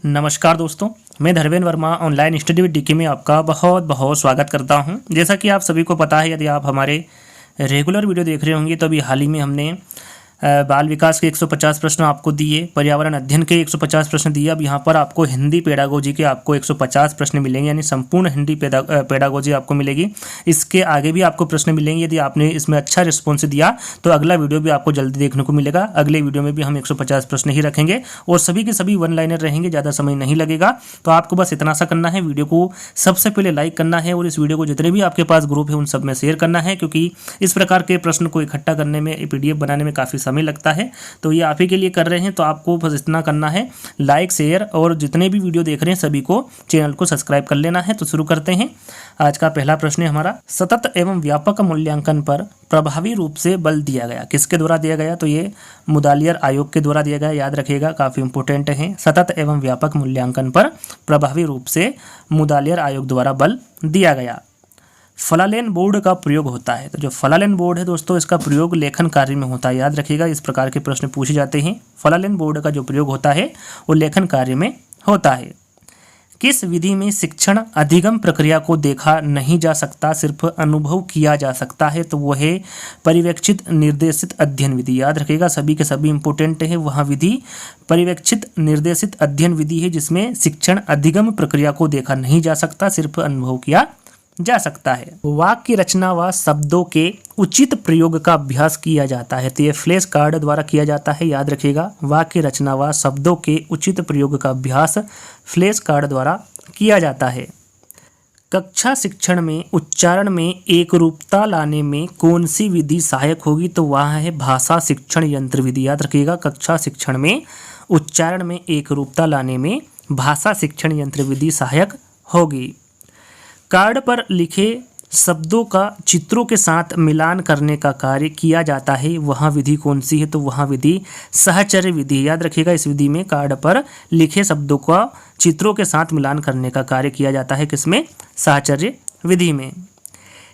नमस्कार दोस्तों, मैं Dharmendra Verma online study with DK में आपका बहुत बहुत स्वागत करता हूं। जैसा कि आप सभी को पता है, यदि आप हमारे रेगुलर वीडियो देख रहे होंगे तो अभी हाल ही में हमने बाल विकास के 150 प्रश्न आपको दिए, पर्यावरण अध्ययन के 150 प्रश्न दिए। अब यहाँ पर आपको हिंदी पेडागोजी के आपको 150 प्रश्न मिलेंगे, यानी संपूर्ण हिंदी पेडागोजी आपको मिलेगी। इसके आगे भी आपको प्रश्न मिलेंगे। यदि आपने इसमें अच्छा रिस्पॉन्स दिया तो अगला वीडियो भी आपको जल्दी देखने को मिलेगा। अगले वीडियो में भी हम 150 प्रश्न ही रखेंगे और सभी के सभी वन लाइनर रहेंगे, ज़्यादा समय नहीं लगेगा। तो आपको बस इतना सा करना है, वीडियो को सबसे पहले लाइक करना है और इस वीडियो को जितने भी आपके पास ग्रुप है उन सब में शेयर करना है, क्योंकि इस प्रकार के प्रश्न को इकट्ठा करने में, PDF बनाने में काफ़ी समय लगता है। तो ये आप ही के लिए कर रहे हैं, तो आपको बस इतना करना है, लाइक शेयर और जितने भी वीडियो देख रहे हैं सभी को चैनल को सब्सक्राइब कर लेना है। तो शुरू करते हैं। आज का पहला प्रश्न है हमारा, सतत एवं व्यापक मूल्यांकन पर प्रभावी रूप से बल दिया गया, किसके द्वारा दिया गया? तो ये मुदालियर आयोग के द्वारा दिया गया। याद रखिएगा, काफ़ी इंपॉर्टेंट है। सतत एवं व्यापक मूल्यांकन पर प्रभावी रूप से मुदालियर आयोग द्वारा बल दिया गया। फलालेन बोर्ड का प्रयोग होता है। तो जो फलालेन बोर्ड है दोस्तों, इसका प्रयोग लेखन कार्य में होता है। याद रखिएगा, इस प्रकार के प्रश्न पूछे जाते हैं। फलालेन बोर्ड का जो प्रयोग होता है वो लेखन कार्य में होता है। किस विधि में शिक्षण अधिगम प्रक्रिया को देखा नहीं जा सकता, सिर्फ अनुभव किया जा सकता है? तो वो है पर्यवेक्षित निर्देशित अध्ययन विधि। याद रखिएगा, सभी के सभी इंपॉर्टेंट है। वह विधि पर्यवेक्षित निर्देशित अध्ययन विधि है, जिसमें शिक्षण अधिगम प्रक्रिया को देखा नहीं जा सकता, सिर्फ अनुभव किया जा सकता है। वाक्य की रचना व शब्दों के उचित प्रयोग का अभ्यास किया जाता है। तो ये फ्लैश कार्ड द्वारा किया जाता है। याद रखिएगा, वाक्य की रचना व शब्दों के उचित प्रयोग का अभ्यास फ्लैश कार्ड द्वारा किया जाता है। कक्षा शिक्षण में उच्चारण में एक रूपता लाने में कौन सी विधि सहायक होगी? तो वह है भाषा शिक्षण यंत्र विधि। याद रखिएगा, कक्षा शिक्षण में उच्चारण में एक रूपता लाने में भाषा शिक्षण यंत्र विधि सहायक होगी। कार्ड पर लिखे शब्दों का चित्रों के साथ मिलान करने का कार्य किया जाता है, वह विधि कौन सी है? तो वह विधि सहचर्य विधि। याद रखिएगा, इस विधि में कार्ड पर लिखे शब्दों का चित्रों के साथ मिलान करने का कार्य किया जाता है। किसमें? सहचर्य विधि में।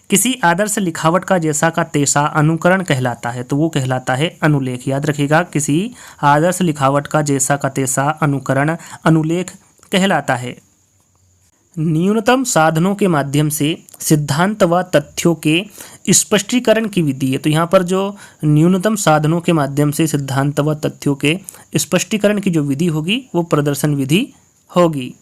किसी आदर्श लिखावट का जैसा का तैसा अनुकरण कहलाता है, तो वो कहलाता है अनुलेख। याद रखिएगा, किसी आदर्श लिखावट का जैसा का तैसा अनुकरण अनुलेख कहलाता है। न्यूनतम साधनों के माध्यम से सिद्धांत व तथ्यों के स्पष्टीकरण की विधि है। तो यहाँ पर जो न्यूनतम साधनों के माध्यम से सिद्धांत व तथ्यों के स्पष्टीकरण की जो विधि होगी वो प्रदर्शन विधि होगी।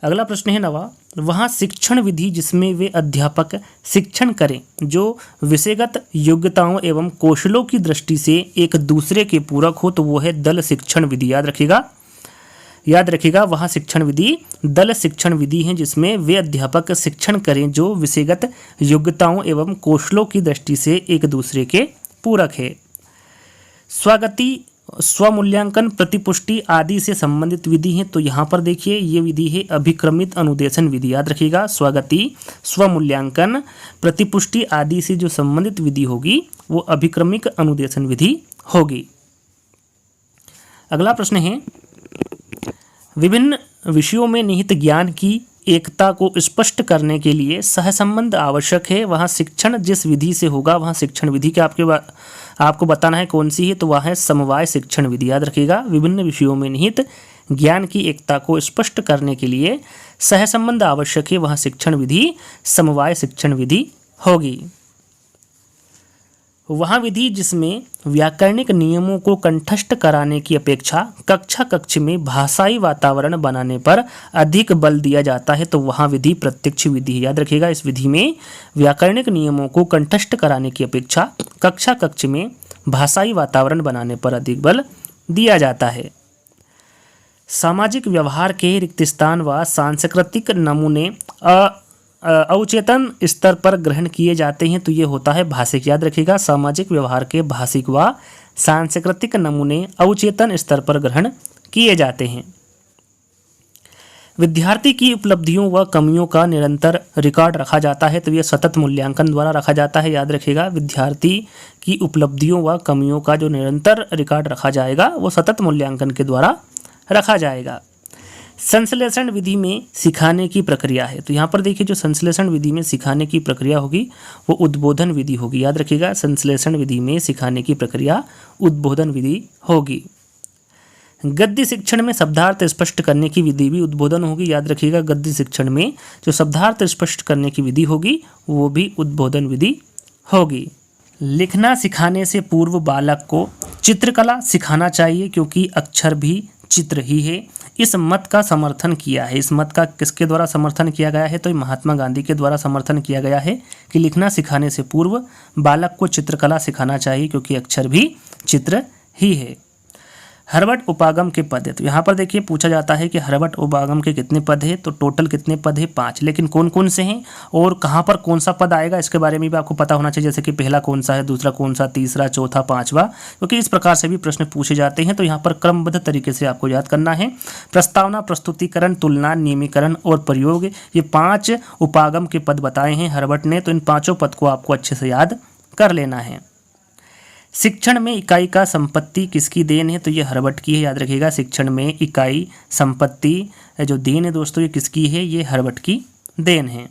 अगला प्रश्न है नवा, वहाँ शिक्षण विधि जिसमें वे अध्यापक शिक्षण करें जो विषयगत योग्यताओं एवं कौशलों की दृष्टि से एक दूसरे के पूरक हो, तो वो है दल शिक्षण विधि। याद रखिएगा, वहाँ शिक्षण विधि दल शिक्षण विधि है, जिसमें वे अध्यापक शिक्षण करें जो विषयगत योग्यताओं एवं कौशलों की दृष्टि से एक दूसरे के पूरक है। स्वागति, स्वमूल्यांकन, प्रतिपुष्टि आदि से संबंधित विधि है। तो यहाँ पर देखिए, ये विधि है अभिक्रमित अनुदेशन विधि। याद रखिएगा, स्वागति, स्वमूल्यांकन, प्रतिपुष्टि आदि से जो संबंधित विधि होगी वो अभिक्रमिक अनुदेशन विधि होगी। अगला प्रश्न है, विभिन्न विषयों में निहित ज्ञान की एकता को स्पष्ट करने के लिए सहसंबंध आवश्यक है। वहाँ शिक्षण जिस विधि से होगा, वहाँ शिक्षण विधि के आपको बताना है कौन सी है, तो वह है समवाय शिक्षण विधि। याद रखिएगा, विभिन्न विषयों में निहित ज्ञान की एकता को स्पष्ट करने के लिए सहसंबंध आवश्यक है, वहाँ शिक्षण विधि समवाय शिक्षण विधि होगी। वह विधि जिसमें व्याकरणिक नियमों को कंठस्थ कराने की अपेक्षा कक्ष में भाषाई वातावरण बनाने पर अधिक बल दिया जाता है, तो वह विधि प्रत्यक्ष विधि है। याद रखिएगा, इस विधि में व्याकरणिक नियमों को कंठस्थ कराने की अपेक्षा कक्ष में भाषाई वातावरण बनाने पर अधिक बल दिया जाता है। सामाजिक व्यवहार के रिक्त स्थान व सांस्कृतिक नमूने अवचेतन स्तर पर ग्रहण किए जाते हैं, तो ये होता है भाषिक। याद रखिएगा, सामाजिक व्यवहार के भाषिक व सांस्कृतिक नमूने अवचेतन स्तर पर ग्रहण किए जाते हैं। विद्यार्थी की उपलब्धियों व कमियों का निरंतर रिकॉर्ड रखा जाता है, तो ये सतत मूल्यांकन द्वारा रखा जाता है। याद रखिएगा, विद्यार्थी की उपलब्धियों व कमियों का जो निरंतर रिकॉर्ड रखा जाएगा वो सतत मूल्यांकन के द्वारा रखा जाएगा। संश्लेषण विधि में सिखाने की प्रक्रिया है, तो यहाँ पर देखिए, जो संश्लेषण विधि में सिखाने की प्रक्रिया होगी वो उद्बोधन विधि होगी। याद रखिएगा, संश्लेषण विधि में सिखाने की प्रक्रिया उद्बोधन विधि होगी। गद्य शिक्षण में शब्दार्थ स्पष्ट करने की विधि भी उद्बोधन होगी। याद रखिएगा, गद्य शिक्षण में जो शब्दार्थ स्पष्ट करने की विधि होगी वो भी उद्बोधन विधि होगी। लिखना सिखाने से पूर्व बालक को चित्रकला सिखाना चाहिए क्योंकि अक्षर भी चित्र ही है। इस मत का समर्थन किया है। इस मत का किसके द्वारा समर्थन किया गया है? तो ये महात्मा गांधी के द्वारा समर्थन किया गया है कि लिखना सिखाने से पूर्व बालक को चित्रकला सिखाना चाहिए क्योंकि अक्षर भी चित्र ही है। हर्बट उपागम के पद है, तो यहाँ पर देखिए पूछा जाता है कि हर्बट उपागम के कितने पद है? तो टोटल कितने पद है? 5। लेकिन कौन कौन से हैं और कहाँ पर कौन सा पद आएगा इसके बारे में भी आपको पता होना चाहिए, जैसे कि पहला कौन सा है, दूसरा कौन सा, तीसरा, चौथा, पांचवा, क्योंकि इस प्रकार से भी प्रश्न पूछे जाते हैं। तो यहाँ पर क्रमबद्ध तरीके से आपको याद करना है। प्रस्तावना, प्रस्तुतिकरण, तुलना, नियमीकरण और प्रयोग, ये 5 उपागम के पद बताए हैं हर्बट ने। तो इन 5 पद को आपको अच्छे से याद कर लेना है। शिक्षण में इकाई का संपत्ति किसकी देन है? तो ये हर्बट की है। याद रखिएगा, शिक्षण में इकाई संपत्ति जो देन है दोस्तों, ये किसकी है? ये हर्बट की देन है।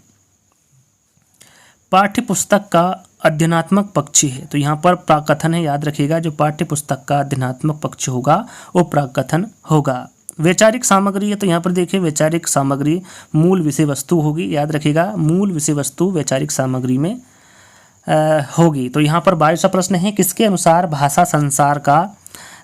पाठ्य पुस्तक का अध्ययनात्मक पक्ष है, तो यहाँ पर प्राकथन है। याद रखिएगा, जो पाठ्य पुस्तक का अध्ययनात्मक पक्ष होगा वो प्राकथन होगा। वैचारिक सामग्री है, तो यहाँ पर देखिए वैचारिक सामग्री मूल विषय वस्तु होगी। याद रखिएगा, मूल विषय वस्तु वैचारिक सामग्री में होगी। तो यहाँ पर 22वां प्रश्न है, किसके अनुसार भाषा संसार का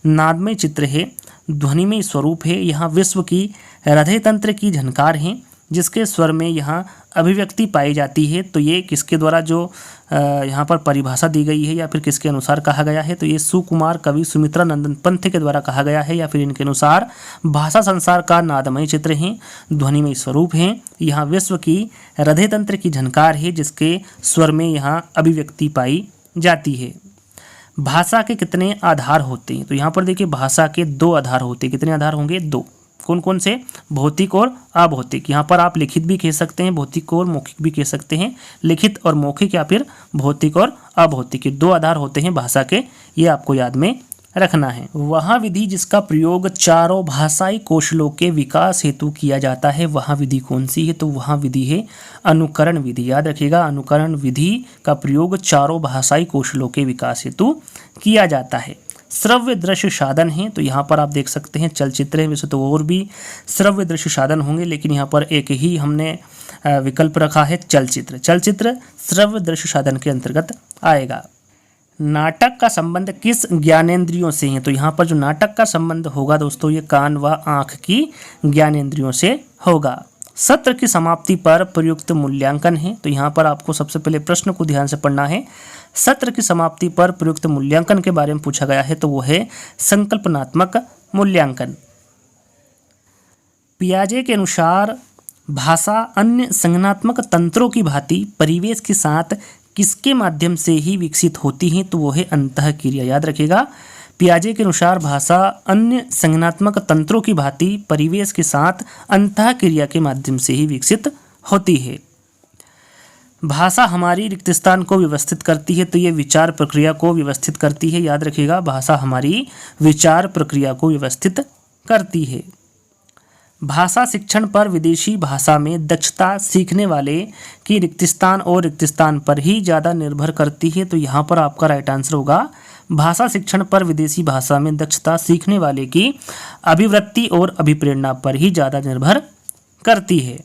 नादमय चित्र है, ध्वनिमय स्वरूप है, यहाँ विश्व की हृदय तंत्र की झनकार है, जिसके स्वर में यहाँ अभिव्यक्ति पाई जाती है। तो ये किसके द्वारा जो यहाँ पर परिभाषा दी गई है या फिर किसके अनुसार कहा गया है? तो ये सुकुमार कवि सुमित्रा नंदन पंत के द्वारा कहा गया है, या फिर इनके अनुसार भाषा संसार का नादमय चित्र है, ध्वनिमय स्वरूप है, यहाँ विश्व की हृदय तंत्र की झनकार है, जिसके स्वर में यहाँ अभिव्यक्ति पाई जाती है। भाषा के कितने आधार होते हैं? तो यहाँ पर देखिए भाषा के 2 आधार होते हैं। कितने आधार होंगे? 2। कौन कौन से? भौतिक और अभौतिक। यहाँ पर आप लिखित भी कह सकते हैं, भौतिक और मौखिक भी कह सकते हैं। लिखित और मौखिक या फिर भौतिक और अभौतिक, ये 2 आधार होते हैं भाषा के, ये आपको याद में रखना है। वह विधि जिसका प्रयोग चारों भाषाई कौशलों के विकास हेतु किया जाता है, वह विधि कौन सी है? तो वह विधि है अनुकरण विधि। याद रखिएगा, अनुकरण विधि का प्रयोग चारों भाषाई कौशलों के विकास हेतु किया जाता है। श्रव्य दृश्य साधन है, तो यहाँ पर आप देख सकते हैं चलचित्र है, वैसे तो और भी श्रव्य दृश्य साधन होंगे, लेकिन यहाँ पर एक ही हमने विकल्प रखा है चलचित्र। चलचित्र श्रव्य दृश्य साधन के अंतर्गत आएगा। नाटक का संबंध किस ज्ञानेंद्रियों से है? तो यहाँ पर जो नाटक का संबंध होगा दोस्तों, ये कान व आँख की ज्ञानेंद्रियों से होगा। सत्र की समाप्ति पर प्रयुक्त मूल्यांकन है, तो यहाँ पर आपको सबसे पहले प्रश्न को ध्यान से पढ़ना है। सत्र की समाप्ति पर प्रयुक्त मूल्यांकन के बारे में पूछा गया है, तो वो है संकल्पनात्मक मूल्यांकन। पियाजे के अनुसार भाषा अन्य संज्ञानात्मक तंत्रों की भांति परिवेश के साथ किसके माध्यम से ही विकसित होती है? तो वो है अंतःक्रिया। याद रखिएगा, पियाजे के अनुसार भाषा अन्य संज्ञानात्मक तंत्रों की भांति परिवेश के साथ अंतःक्रिया के माध्यम से ही विकसित होती है। भाषा हमारी रिक्त स्थान को व्यवस्थित करती है, तो ये विचार प्रक्रिया को व्यवस्थित करती है। याद रखिएगा, भाषा हमारी विचार प्रक्रिया को व्यवस्थित करती है। भाषा शिक्षण पर विदेशी भाषा में दक्षता सीखने वाले की रिक्त स्थान और रिक्त स्थान पर ही ज़्यादा निर्भर करती है, तो यहाँ पर आपका राइट आंसर होगा भाषा शिक्षण पर विदेशी भाषा में दक्षता सीखने वाले की अभिवृत्ति और अभिप्रेरणा पर ही ज़्यादा निर्भर करती है।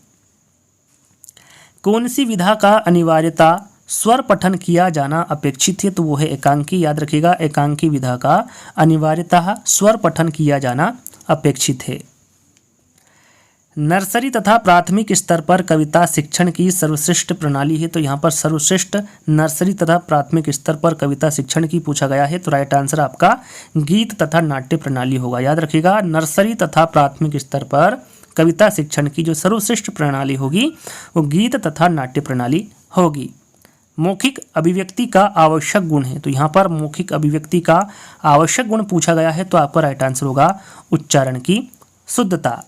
कौन सी विधा का अनिवार्यता स्वर पठन किया जाना अपेक्षित है? तो वो है एकांकी। याद रखिएगा, एकांकी विधा का अनिवार्यतः स्वर पठन किया जाना अपेक्षित है। नर्सरी तथा प्राथमिक स्तर पर कविता शिक्षण की सर्वश्रेष्ठ प्रणाली है, तो यहाँ पर सर्वश्रेष्ठ नर्सरी तथा प्राथमिक स्तर पर कविता शिक्षण की पूछा गया है, तो राइट आंसर आपका गीत तथा नाट्य प्रणाली होगा। याद रखिएगा, नर्सरी तथा प्राथमिक स्तर पर कविता शिक्षण की जो सर्वश्रेष्ठ प्रणाली होगी वो गीत तथा नाट्य प्रणाली होगी। मौखिक अभिव्यक्ति का आवश्यक गुण है, तो यहाँ पर मौखिक अभिव्यक्ति का आवश्यक गुण पूछा गया है, तो आपका राइट आंसर होगा उच्चारण की शुद्धता।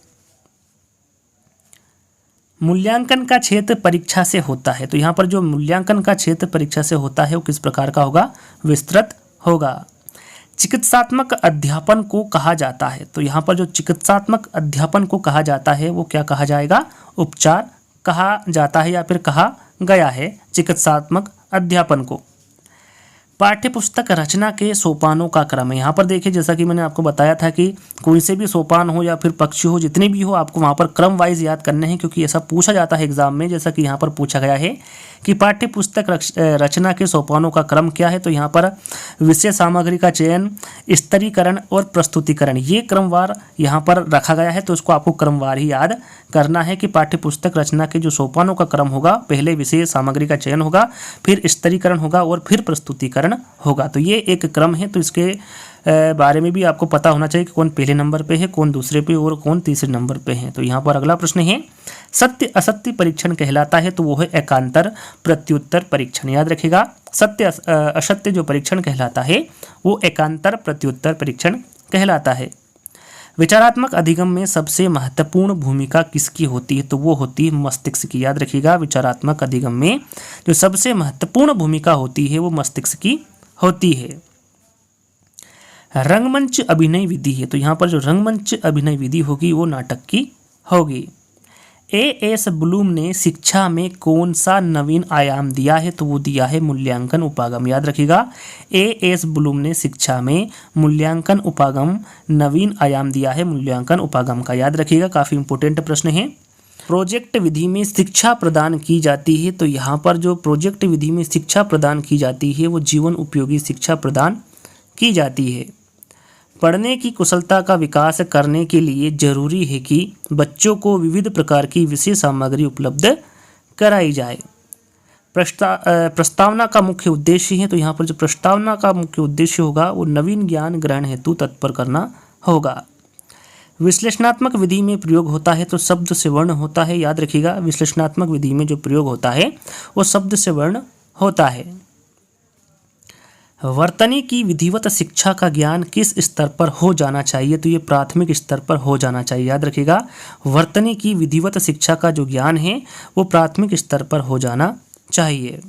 मूल्यांकन का क्षेत्र परीक्षा से होता है, तो यहाँ पर जो मूल्यांकन का क्षेत्र परीक्षा से होता है वो किस प्रकार का होगा? विस्तृत होगा। चिकित्सात्मक अध्यापन को कहा जाता है, तो यहाँ पर जो चिकित्सात्मक अध्यापन को कहा जाता है वो क्या कहा जाएगा? उपचार कहा जाता है या फिर कहा गया है चिकित्सात्मक अध्यापन को। पाठ्यपुस्तक रचना के सोपानों का क्रम है। यहाँ पर देखिए, जैसा कि मैंने आपको बताया था कि कोई से भी सोपान हो या फिर पक्षी हो, जितने भी हो, आपको वहाँ पर क्रम वाइज याद करने हैं, क्योंकि ऐसा पूछा जाता है एग्जाम में। जैसा कि यहाँ पर पूछा गया है कि पाठ्यपुस्तक रचना के सोपानों का क्रम क्या है, तो यहाँ पर विषय सामग्री का चयन, स्तरीकरण और प्रस्तुतिकरण, ये क्रमवार यहाँ पर रखा गया है। तो इसको आपको क्रमवार ही याद करना है कि पाठ्यपुस्तक रचना के जो सोपानों का क्रम होगा, पहले विषय सामग्री का चयन होगा, फिर स्तरीकरण होगा और फिर प्रस्तुतिकरण होगा। तो ये एक क्रम है। तो इसके बारे में भी आपको पता होना चाहिए कि कौन पहले नंबर पे है, कौन दूसरे पे और कौन तीसरे नंबर पे है। तो यहाँ पर अगला प्रश्न है, सत्य असत्य परीक्षण कहलाता है, तो वो है एकांतर प्रत्युत्तर परीक्षण। याद रखिएगा, सत्य असत्य जो परीक्षण कहलाता है वो एकांतर प्रत्युत्तर परीक्षण कहलाता है। विचारात्मक अधिगम में सबसे महत्वपूर्ण भूमिका किसकी होती है, तो वो होती है मस्तिष्क की। याद रखिएगा, विचारात्मक अधिगम में जो सबसे महत्वपूर्ण भूमिका होती है वो मस्तिष्क की होती है। रंगमंच अभिनय विधि है, तो यहाँ पर जो रंगमंच अभिनय विधि होगी वो नाटक की होगी। A.S. ब्लूम ने शिक्षा में कौन सा नवीन आयाम दिया है, तो वो दिया है मूल्यांकन उपागम। याद रखिएगा, A.S. ब्लूम ने शिक्षा में मूल्यांकन उपागम नवीन आयाम दिया है, मूल्यांकन उपागम का। याद रखिएगा, काफ़ी इंपॉर्टेंट प्रश्न है। प्रोजेक्ट विधि में शिक्षा प्रदान की जाती है, तो यहाँ पर जो प्रोजेक्ट विधि में शिक्षा प्रदान की जाती है वो जीवन उपयोगी शिक्षा प्रदान की जाती है। पढ़ने की कुशलता का विकास करने के लिए जरूरी है कि बच्चों को विविध प्रकार की विषय सामग्री उपलब्ध कराई जाए। प्रस्तावना का मुख्य उद्देश्य है, तो यहाँ पर जो प्रस्तावना का मुख्य उद्देश्य होगा वो नवीन ज्ञान ग्रहण हेतु तत्पर करना होगा। विश्लेषणात्मक विधि में प्रयोग होता है, तो शब्द से वर्ण होता है। याद रखिएगा, विश्लेषणात्मक विधि में जो प्रयोग होता है वो शब्द से वर्ण होता है। वर्तनी की विधिवत शिक्षा का ज्ञान किस स्तर पर हो जाना चाहिए, तो ये प्राथमिक स्तर पर हो जाना चाहिए। याद रखिएगा, वर्तनी की विधिवत शिक्षा का जो ज्ञान है वो प्राथमिक स्तर पर हो जाना चाहिए।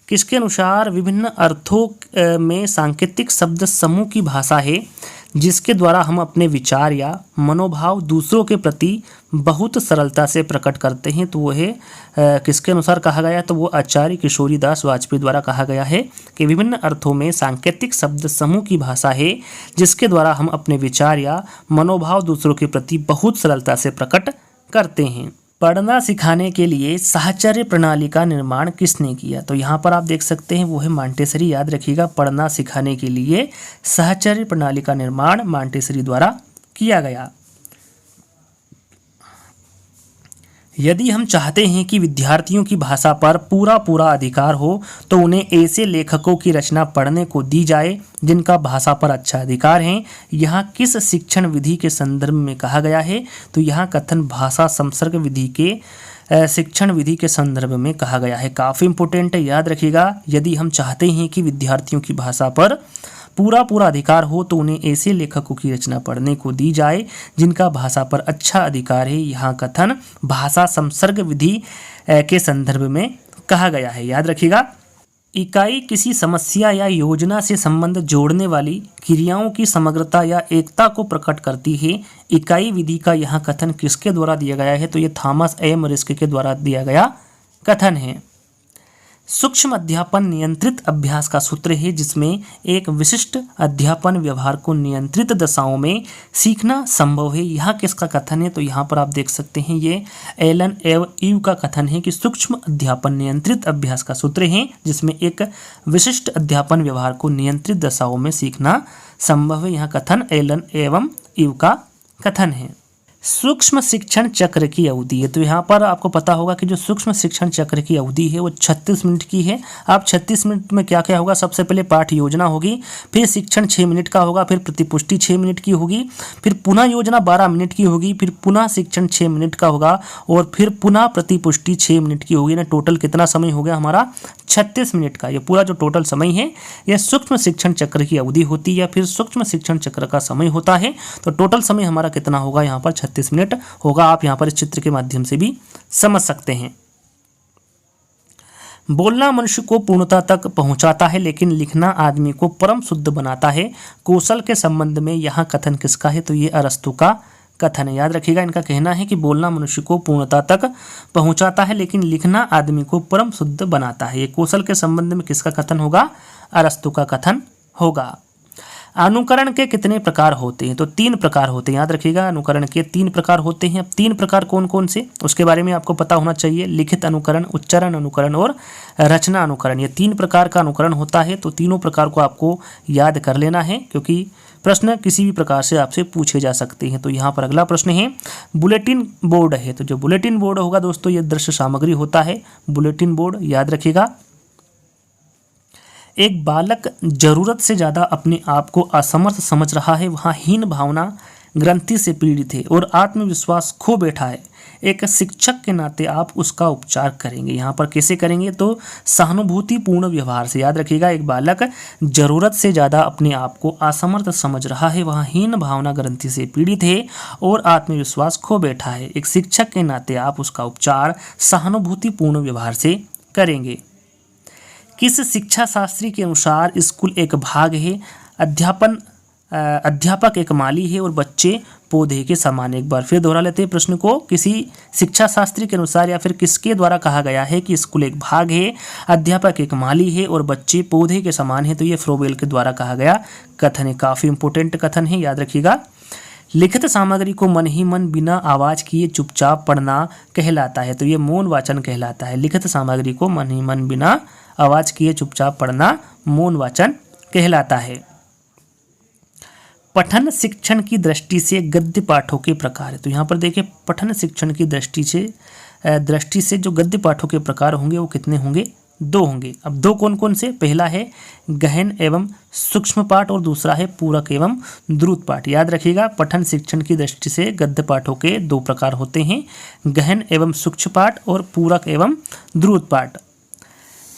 किसके अनुसार विभिन्न अर्थों में सांकेतिक शब्द समूह की भाषा है जिसके द्वारा हम अपने विचार या मनोभाव दूसरों के प्रति बहुत सरलता से प्रकट करते हैं, तो वो है किसके अनुसार कहा गया है, तो वो आचार्य किशोरीदास वाजपेयी द्वारा कहा गया है कि विभिन्न अर्थों में सांकेतिक शब्द समूह की भाषा है जिसके द्वारा हम अपने विचार या मनोभाव दूसरों के प्रति बहुत सरलता से प्रकट करते हैं। पढ़ना सिखाने के लिए साहचर्य प्रणाली का निर्माण किसने किया, तो यहाँ पर आप देख सकते हैं वो है मॉन्टेसरी। याद रखिएगा, पढ़ना सिखाने के लिए साहचर्य प्रणाली का निर्माण मॉन्टेसरी द्वारा किया गया। यदि हम चाहते हैं कि विद्यार्थियों की भाषा पर पूरा अधिकार हो तो उन्हें ऐसे लेखकों की रचना पढ़ने को दी जाए जिनका भाषा पर अच्छा अधिकार है। यहाँ किस शिक्षण विधि के संदर्भ में कहा गया है, तो यहाँ कथन भाषा संसर्ग विधि के शिक्षण विधि के संदर्भ में कहा गया है। काफ़ी इंपॉर्टेंट है, याद रखिएगा। यदि हम चाहते हैं कि विद्यार्थियों की भाषा पर पूरा अधिकार हो तो उन्हें ऐसे लेखकों की रचना पढ़ने को दी जाए जिनका भाषा पर अच्छा अधिकार है। यहाँ कथन भाषा संसर्ग विधि के संदर्भ में कहा गया है। याद रखिएगा, इकाई किसी समस्या या योजना से संबंध जोड़ने वाली क्रियाओं की समग्रता या एकता को प्रकट करती है। इकाई विधि का यहाँ कथन किसके द्वारा दिया गया है, तो ये थॉमस ए मॉरिस्की के द्वारा दिया गया कथन है। सूक्ष्म अध्यापन नियंत्रित अभ्यास का सूत्र है जिसमें एक विशिष्ट अध्यापन व्यवहार को नियंत्रित दशाओं में सीखना संभव है। यहाँ किसका कथन है, तो यहाँ पर आप देख सकते हैं ये एलन ईव का कथन है कि सूक्ष्म अध्यापन नियंत्रित अभ्यास का सूत्र है जिसमें एक विशिष्ट अध्यापन व्यवहार को नियंत्रित दशाओं में सीखना संभव है। यहाँ कथन एलन एवं ईव का कथन है। सूक्ष्म शिक्षण चक्र की अवधि है, तो यहाँ पर आपको पता होगा कि जो सूक्ष्म शिक्षण चक्र की अवधि है वो 36 मिनट की है। अब 36 मिनट में क्या क्या होगा, सबसे पहले पाठ योजना होगी, फिर शिक्षण 6 मिनट का होगा, फिर प्रतिपुष्टि 6 मिनट की होगी, फिर पुनः योजना 12 मिनट की होगी, फिर पुनः शिक्षण 6 मिनट का होगा और फिर पुनः प्रतिपुष्टि 6 मिनट की होगी ना। टोटल कितना समय हो गया हमारा, 36 मिनट का। ये पूरा जो टोटल समय है यह सूक्ष्म शिक्षण चक्र की अवधि होती है या फिर सूक्ष्म शिक्षण चक्र का समय होता है। तो टोटल समय हमारा कितना होगा, यहाँ पर 36 मिनट होगा। आप यहाँ पर इस चित्र के माध्यम से भी समझ सकते हैं। बोलना मनुष्य को पूर्णता तक पहुंचाता है लेकिन लिखना आदमी को परम शुद्ध बनाता है। कौशल के संबंध में यहाँ कथन किसका है, तो ये अरस्तु का कथन है। याद रखिएगा, इनका कहना है कि बोलना मनुष्य को पूर्णता तक पहुंचाता है लेकिन लिखना आदमी को परम शुद्ध बनाता है। ये कौशल के संबंध में किसका कथन होगा, अरस्तु का कथन होगा। अनुकरण के कितने प्रकार होते हैं? तो 3 प्रकार होते हैं, याद रखिएगा। अनुकरण के 3 प्रकार होते हैं। अब 3 प्रकार कौन कौन से, उसके बारे में आपको पता होना चाहिए। लिखित अनुकरण, उच्चारण अनुकरण और रचना अनुकरण, ये 3 प्रकार का अनुकरण होता है। तो तीनों प्रकार को आपको याद कर लेना है, क्योंकि प्रश्न किसी भी प्रकार से आपसे पूछे जा सकते हैं। तो यहाँ पर अगला प्रश्न है, बुलेटिन बोर्ड है। तो जो बुलेटिन बोर्ड होगा दोस्तों, ये दृश्य सामग्री होता है। बुलेटिन बोर्ड याद रखिएगा। एक बालक जरूरत से ज़्यादा अपने आप को असमर्थ समझ रहा है, वहाँ हीन भावना ग्रंथि से पीड़ित है और आत्मविश्वास खो बैठा है। एक शिक्षक के नाते आप उसका उपचार करेंगे। यहाँ पर कैसे करेंगे? तो सहानुभूतिपूर्ण व्यवहार से। याद रखिएगा, एक बालक जरूरत से ज़्यादा अपने आप को असमर्थ समझ रहा है, वहाँ हीन भावना ग्रंथि से पीड़ित है और आत्मविश्वास खो बैठा है। एक शिक्षक के नाते आप उसका उपचार सहानुभूतिपूर्ण व्यवहार से करेंगे। किस शिक्षा शास्त्री के अनुसार स्कूल एक भाग है, अध्यापक एक माली है और बच्चे पौधे के समान। एक बार फिर दोहरा लेते हैं प्रश्न को। किसी शिक्षा शास्त्री के अनुसार या फिर किसके द्वारा कहा गया है कि स्कूल एक भाग है, अध्यापक एक माली है और बच्चे पौधे के समान है? तो ये फ्रोबेल के द्वारा कहा गया कथन है। काफ़ी इंपॉर्टेंट कथन है, याद रखिएगा। लिखित सामग्री को मन ही मन बिना आवाज़ किए चुपचाप पढ़ना कहलाता है। तो ये मौन वाचन कहलाता है। लिखित सामग्री को मन ही मन बिना आवाज़ किए चुपचाप पढ़ना मौन वाचन कहलाता है। पठन शिक्षण की दृष्टि से गद्य पाठों के प्रकार है। तो यहाँ पर देखिए, पठन शिक्षण की दृष्टि से जो गद्य पाठों के प्रकार होंगे वो कितने होंगे? 2 होंगे। अब 2 कौन कौन से? पहला है गहन एवं सूक्ष्म पाठ और दूसरा है पूरक एवं द्रुत पाठ। याद रखिएगा, पठन शिक्षण की दृष्टि से गद्य पाठों के 2 प्रकार होते हैं, गहन एवं सूक्ष्म पाठ और पूरक एवं द्रुत पाठ।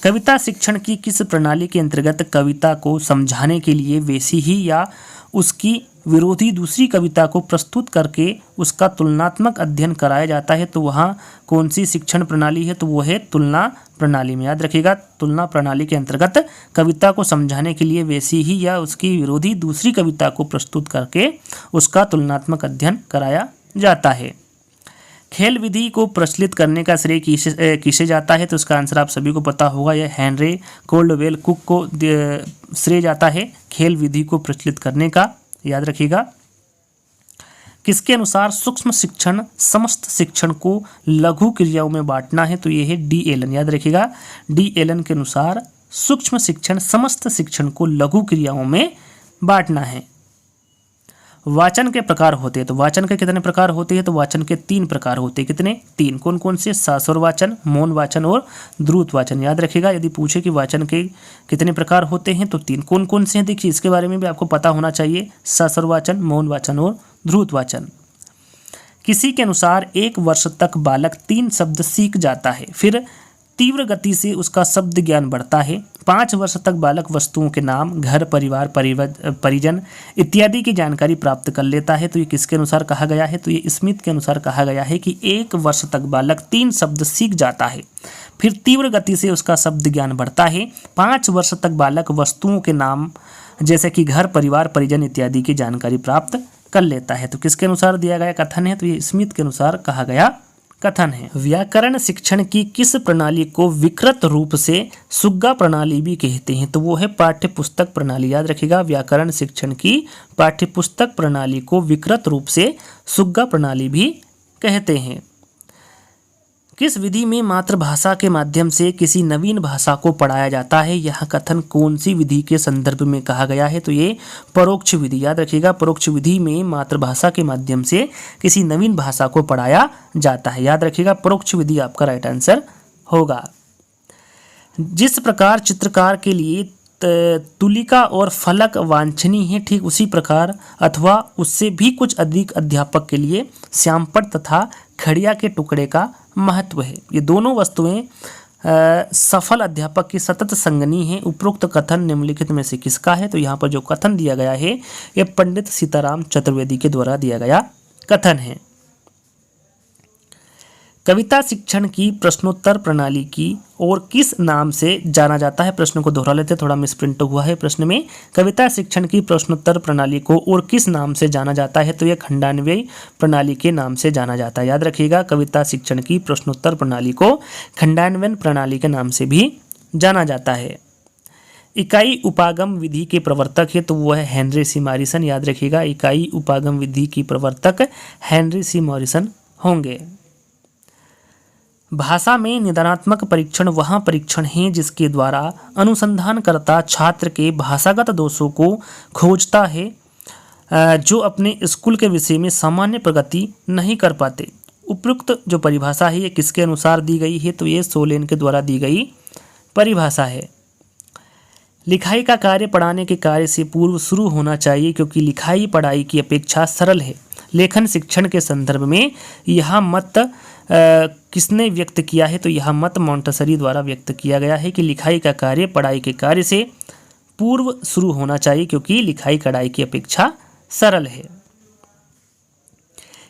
कविता शिक्षण की किस प्रणाली के अंतर्गत कविता को समझाने के लिए वैसी ही या उसकी विरोधी दूसरी कविता को प्रस्तुत करके उसका तुलनात्मक अध्ययन कराया जाता है? तो वहाँ कौन सी शिक्षण प्रणाली है? तो वो है तुलना प्रणाली में। याद रखिएगा, तुलना प्रणाली के अंतर्गत कविता को समझाने के लिए वैसी ही या उसकी विरोधी दूसरी कविता को प्रस्तुत करके उसका तुलनात्मक अध्ययन कराया जाता है। खेल विधि को प्रचलित करने का श्रेय किसे जाता है? तो इसका आंसर आप सभी को पता होगा, यह हेनरी कोल्डवेल कुक को श्रेय जाता है खेल विधि को प्रचलित करने का। याद रखिएगा। किसके अनुसार सूक्ष्म शिक्षण समस्त शिक्षण को लघु क्रियाओं में बांटना है? तो यह है डी एलन। याद रखिएगा, डी एलन के अनुसार सूक्ष्म शिक्षण समस्त शिक्षण को लघु क्रियाओं में बांटना है। वाचन के प्रकार होते हैं। तो वाचन के कितने प्रकार होते हैं? तो वाचन के 3 प्रकार होते हैं। कितने? 3। कौन कौन से? सस्वर वाचन, मौन वाचन और द्रुत वाचन। याद रखिएगा, यदि पूछे कि वाचन के कितने प्रकार होते हैं तो 3। कौन कौन से हैं? देखिए, इसके बारे में भी आपको पता होना चाहिए। सस्वर वाचन, मौन वाचन और द्रुत वाचन। किसी के अनुसार 1 वर्ष तक बालक 3 शब्द सीख जाता है, फिर तीव्र गति से उसका शब्द ज्ञान बढ़ता है। 5 वर्ष तक बालक वस्तुओं के नाम, घर, परिवार, परिजन इत्यादि की जानकारी प्राप्त कर लेता है। तो ये किसके अनुसार कहा गया है? तो ये स्मिथ के अनुसार कहा गया है कि 1 वर्ष तक बालक 3 शब्द सीख जाता है, फिर तीव्र गति से उसका शब्द ज्ञान बढ़ता है। 5 वर्ष तक बालक वस्तुओं के नाम जैसे कि घर, परिवार, परिजन इत्यादि की जानकारी प्राप्त कर लेता है। तो किसके अनुसार दिया गया कथन है? तो ये स्मिथ के अनुसार कहा गया कथन है। व्याकरण शिक्षण की किस प्रणाली को विकृत रूप से सुग्गा प्रणाली भी कहते हैं? तो वो है पाठ्य पुस्तक प्रणाली। याद रखिएगा, व्याकरण शिक्षण की पाठ्य पुस्तक प्रणाली को विकृत रूप से सुग्गा प्रणाली भी कहते हैं। किस विधि में मातृभाषा के माध्यम से किसी नवीन भाषा को पढ़ाया जाता है? यह कथन कौन सी विधि के संदर्भ में कहा गया है? तो ये परोक्ष विधि। याद रखिएगा, परोक्ष विधि में मातृभाषा के माध्यम से किसी नवीन भाषा को पढ़ाया जाता है। याद रखिएगा, परोक्ष विधि आपका राइट आंसर होगा। जिस प्रकार चित्रकार के लिए तुलिका और फलक वांछनीय है, ठीक उसी प्रकार अथवा उससे भी कुछ अधिक अध्यापक के लिए श्यामपट्ट तथा खड़िया के टुकड़े का महत्व है। ये दोनों वस्तुएं सफल अध्यापक की सतत संगनी है। उपरोक्त कथन निम्नलिखित में से किसका है? तो यहाँ पर जो कथन दिया गया है ये पंडित सीताराम चतुर्वेदी के द्वारा दिया गया कथन है। कविता शिक्षण की प्रश्नोत्तर प्रणाली की और किस नाम से जाना जाता है? प्रश्न को दोहरा लेते, थोड़ा मिसप्रिंट हुआ है प्रश्न में। कविता शिक्षण की प्रश्नोत्तर प्रणाली को और किस नाम से जाना जाता है? तो यह खंडान्वयी प्रणाली के नाम से जाना जाता है। याद रखिएगा, कविता शिक्षण की प्रश्नोत्तर प्रणाली को खंडान्वयन प्रणाली के नाम से भी जाना जाता है। इकाई उपागम विधि के प्रवर्तक है तो वो है हेनरी सी मॉरिसन। याद रखिएगा, इकाई उपागम विधि की प्रवर्तक हेनरी सी मॉरिसन होंगे। भाषा में निदानात्मक परीक्षण वह परीक्षण है जिसके द्वारा अनुसंधानकर्ता छात्र के भाषागत दोषों को खोजता है जो अपने स्कूल के विषय में सामान्य प्रगति नहीं कर पाते। उपयुक्त जो परिभाषा है ये किसके अनुसार दी गई है तो ये सोलेन के द्वारा दी गई परिभाषा है। लिखाई का कार्य पढ़ाने के कार्य से पूर्व शुरू होना चाहिए क्योंकि लिखाई पढ़ाई की अपेक्षा सरल है। लेखन शिक्षण के संदर्भ में यह मत किसने व्यक्त किया है तो यह मत मॉन्टेसरी द्वारा व्यक्त किया गया है कि लिखाई का कार्य पढ़ाई के कार्य से पूर्व शुरू होना चाहिए क्योंकि लिखाई कढ़ाई की अपेक्षा सरल है।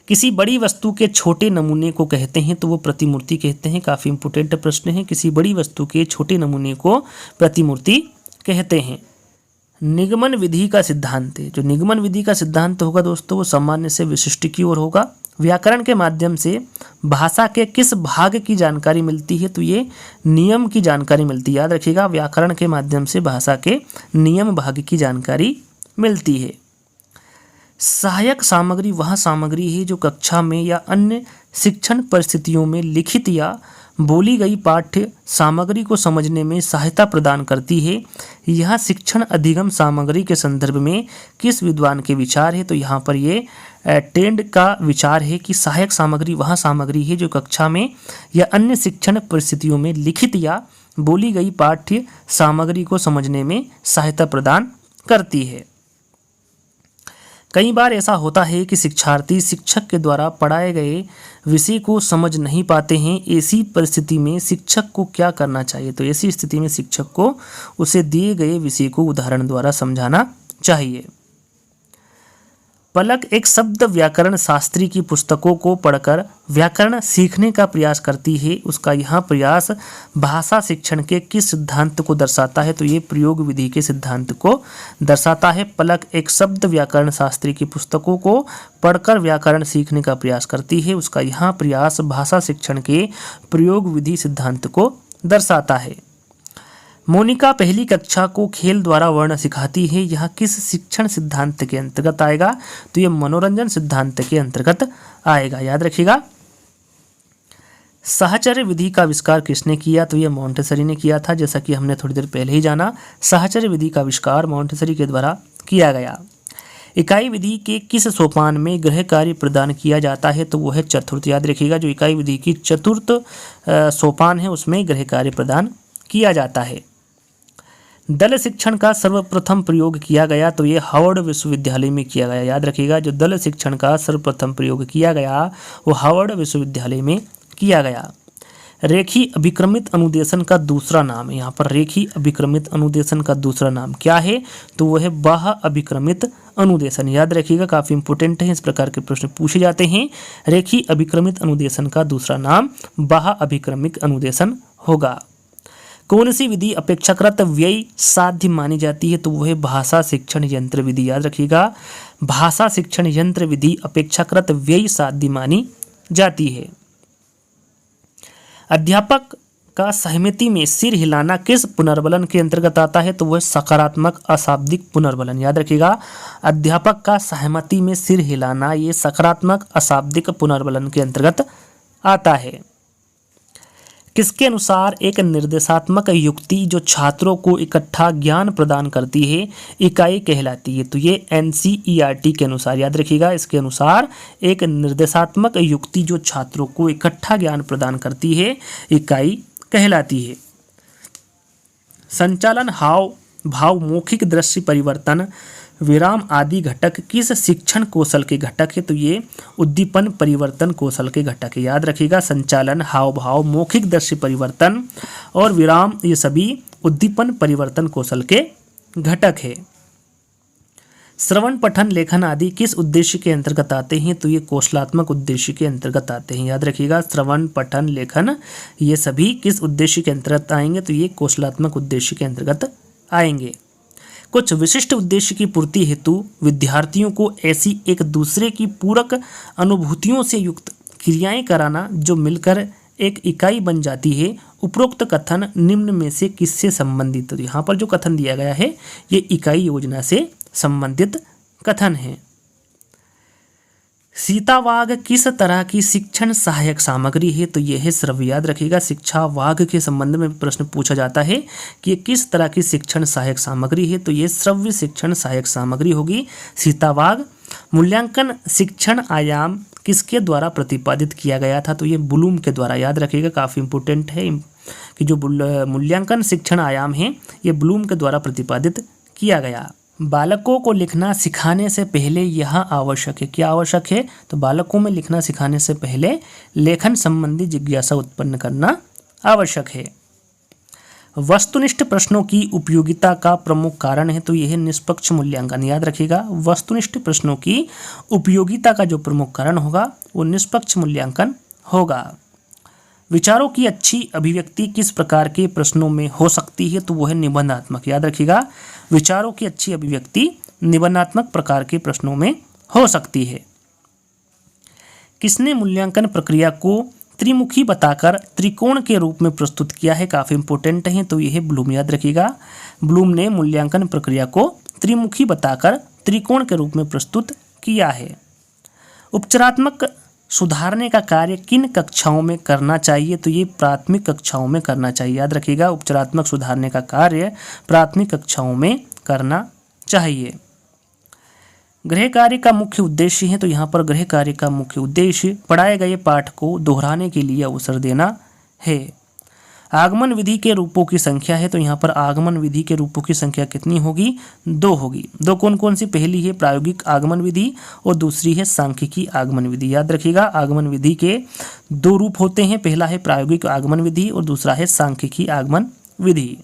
किसी बड़ी वस्तु के छोटे नमूने को कहते हैं तो वो प्रतिमूर्ति कहते हैं। काफ़ी इंपोर्टेंट प्रश्न है। किसी बड़ी वस्तु के छोटे नमूने को प्रतिमूर्ति कहते हैं। निगमन विधि का सिद्धांत है। जो निगमन विधि का सिद्धांत होगा दोस्तों वो सामान्य से विशिष्ट की ओर होगा। व्याकरण के माध्यम से भाषा के किस भाग की जानकारी मिलती है तो ये नियम की जानकारी मिलती है। याद रखिएगा, व्याकरण के माध्यम से भाषा के नियम भाग की जानकारी मिलती है। सहायक सामग्री वह सामग्री है जो कक्षा में या अन्य शिक्षण परिस्थितियों में लिखित या बोली गई पाठ्य सामग्री को समझने में सहायता प्रदान करती है। यह शिक्षण अधिगम सामग्री के संदर्भ में किस विद्वान के विचार है तो यहाँ पर ये टेंड का विचार है कि सहायक सामग्री वह सामग्री है जो कक्षा में या अन्य शिक्षण परिस्थितियों में लिखित या बोली गई पाठ्य सामग्री को समझने में सहायता प्रदान करती है। कई बार ऐसा होता है कि शिक्षार्थी शिक्षक के द्वारा पढ़ाए गए विषय को समझ नहीं पाते हैं। ऐसी परिस्थिति में शिक्षक को क्या करना चाहिए तो ऐसी स्थिति में शिक्षक को उसे दिए गए विषय को उदाहरण द्वारा समझाना चाहिए। पलक एक शब्द व्याकरण शास्त्री की पुस्तकों को पढ़कर व्याकरण सीखने का प्रयास करती है। उसका यह प्रयास भाषा शिक्षण के किस सिद्धांत को दर्शाता है तो ये प्रयोग विधि के सिद्धांत को दर्शाता है। पलक एक शब्द व्याकरण शास्त्री की पुस्तकों को पढ़कर व्याकरण सीखने का प्रयास करती है। उसका यह प्रयास भाषा शिक्षण के प्रयोग विधि सिद्धांत को दर्शाता है। मोनिका पहली कक्षा को खेल द्वारा वर्ण सिखाती है। यह किस शिक्षण सिद्धांत के अंतर्गत आएगा तो यह मनोरंजन सिद्धांत के अंतर्गत आएगा। याद रखिएगा, साहचर्य विधि का आविष्कार किसने किया तो यह मॉन्टेसरी ने किया था। जैसा कि हमने थोड़ी देर पहले ही जाना, साहचर्य विधि का आविष्कार मॉन्टेसरी के द्वारा किया गया। इकाई विधि के किस सोपान में गृह कार्य प्रदान किया जाता है तो वह है चतुर्थ। याद रखिएगा, जो इकाई विधि की चतुर्थ सोपान है उसमें गृह कार्य प्रदान किया जाता है। दल शिक्षण का सर्वप्रथम प्रयोग किया गया तो ये हार्वर्ड विश्वविद्यालय में किया गया। याद रखिएगा, जो दल शिक्षण का सर्वप्रथम प्रयोग किया गया वो हार्वर्ड विश्वविद्यालय में किया गया। रेखी अभिक्रमित अनुदेशन का दूसरा नाम, यहाँ पर रेखी अभिक्रमित अनुदेशन का दूसरा नाम क्या है तो वो है बाह्य अभिक्रमित अनुदेशन। याद रखिएगा, काफ़ी इंपोर्टेंट है, इस प्रकार के प्रश्न पूछे जाते हैं। रेखी अभिक्रमित अनुदेशन का दूसरा नाम बाह्य अभिक्रमित अनुदेशन होगा। कौन सी विधि अपेक्षाकृत व्यय साध्य मानी जाती है तो वह है भाषा शिक्षण यंत्र विधि। याद रखिएगा, भाषा शिक्षण यंत्र विधि अपेक्षाकृत व्यय साध्य मानी जाती है। अध्यापक का सहमति में सिर हिलाना किस पुनर्बलन के अंतर्गत आता है तो वह सकारात्मक अशाब्दिक पुनर्बलन। याद रखिएगा, अध्यापक का सहमति में सिर हिलाना ये सकारात्मक अशाब्दिक पुनर्बलन के अंतर्गत आता है। किसके अनुसार एक निर्देशात्मक युक्ति जो छात्रों को इकट्ठा ज्ञान प्रदान करती है इकाई कहलाती है तो ये NCERT के अनुसार। याद रखिएगा, इसके अनुसार एक निर्देशात्मक युक्ति जो छात्रों को इकट्ठा ज्ञान प्रदान करती है इकाई कहलाती है। संचालन, हाव भाव, मौखिक दृश्य परिवर्तन, विराम आदि घटक किस शिक्षण कौशल के घटक है तो ये उद्दीपन परिवर्तन कौशल के घटक है। याद रखिएगा, संचालन, हाव भाव, मौखिक दृश्य परिवर्तन और विराम ये सभी उद्दीपन परिवर्तन कौशल के घटक है। श्रवण, पठन, लेखन आदि किस उद्देश्य के अंतर्गत आते हैं तो ये कौशलात्मक उद्देश्य के अंतर्गत आते हैं। याद रखिएगा, श्रवण, पठन, लेखन ये सभी किस उद्देश्य के अंतर्गत आएंगे तो ये कौशलात्मक उद्देश्य के अंतर्गत आएंगे। कुछ विशिष्ट उद्देश्य की पूर्ति हेतु विद्यार्थियों को ऐसी एक दूसरे की पूरक अनुभूतियों से युक्त क्रियाएं कराना जो मिलकर एक इकाई बन जाती है। उपरोक्त कथन निम्न में से किससे संबंधित? तो यहाँ पर जो कथन दिया गया है ये इकाई योजना से संबंधित कथन है। सीतावाग किस तरह की शिक्षण सहायक सामग्री है? तो यह है श्रव्य। याद रखिएगा, शिक्षा वाग के संबंध में प्रश्न पूछा जाता है कि ये किस तरह की शिक्षण सहायक सामग्री है, तो ये श्रव्य शिक्षण सहायक सामग्री होगी सीतावाग। मूल्यांकन शिक्षण आयाम किसके द्वारा प्रतिपादित किया गया था? तो ये ब्लूम के द्वारा। याद रखिएगा, काफ़ी इंपॉर्टेंट है कि जो मूल्यांकन शिक्षण आयाम है ये ब्लूम के द्वारा प्रतिपादित किया गया। बालकों को लिखना सिखाने से पहले यह आवश्यक है। क्या आवश्यक है? तो बालकों में लिखना सिखाने से पहले लेखन संबंधी जिज्ञासा उत्पन्न करना आवश्यक है। वस्तुनिष्ठ प्रश्नों की उपयोगिता का प्रमुख कारण है, तो यह है निष्पक्ष मूल्यांकन। याद रखिएगा, वस्तुनिष्ठ प्रश्नों की उपयोगिता का जो प्रमुख कारण होगा वो निष्पक्ष मूल्यांकन होगा। विचारों की अच्छी अभिव्यक्ति किस प्रकार के प्रश्नों में हो सकती है? तो वो है निबंधात्मक। याद रखिएगा, विचारों की अच्छी अभिव्यक्ति निबंधात्मक प्रकार के प्रश्नों में हो सकती है। किसने मूल्यांकन प्रक्रिया को त्रिमुखी बताकर त्रिकोण के रूप में प्रस्तुत किया है? काफ़ी इंपॉर्टेंट है, तो यह है ब्लूम। याद रखिएगा, ब्लूम ने मूल्यांकन प्रक्रिया को त्रिमुखी बताकर त्रिकोण के रूप में प्रस्तुत किया है। उपचारात्मक सुधारने का कार्य किन कक्षाओं में करना चाहिए? तो ये प्राथमिक कक्षाओं में करना चाहिए। याद रखिएगा, उपचारात्मक सुधारने का कार्य प्राथमिक कक्षाओं में करना चाहिए। गृह कार्य का मुख्य उद्देश्य है, तो यहाँ पर गृह कार्य का मुख्य उद्देश्य पढ़ाए गए पाठ को दोहराने के लिए अवसर देना है। आगमन विधि के रूपों की संख्या है, तो यहाँ पर आगमन विधि के रूपों की संख्या कितनी होगी? 2 होगी। 2 कौन कौन सी? पहली है प्रायोगिक आगमन विधि और दूसरी है सांख्यिकी आगमन विधि। याद रखिएगा, आगमन विधि के 2 रूप होते हैं, पहला है प्रायोगिक आगमन विधि और दूसरा है सांख्यिकी आगमन विधि।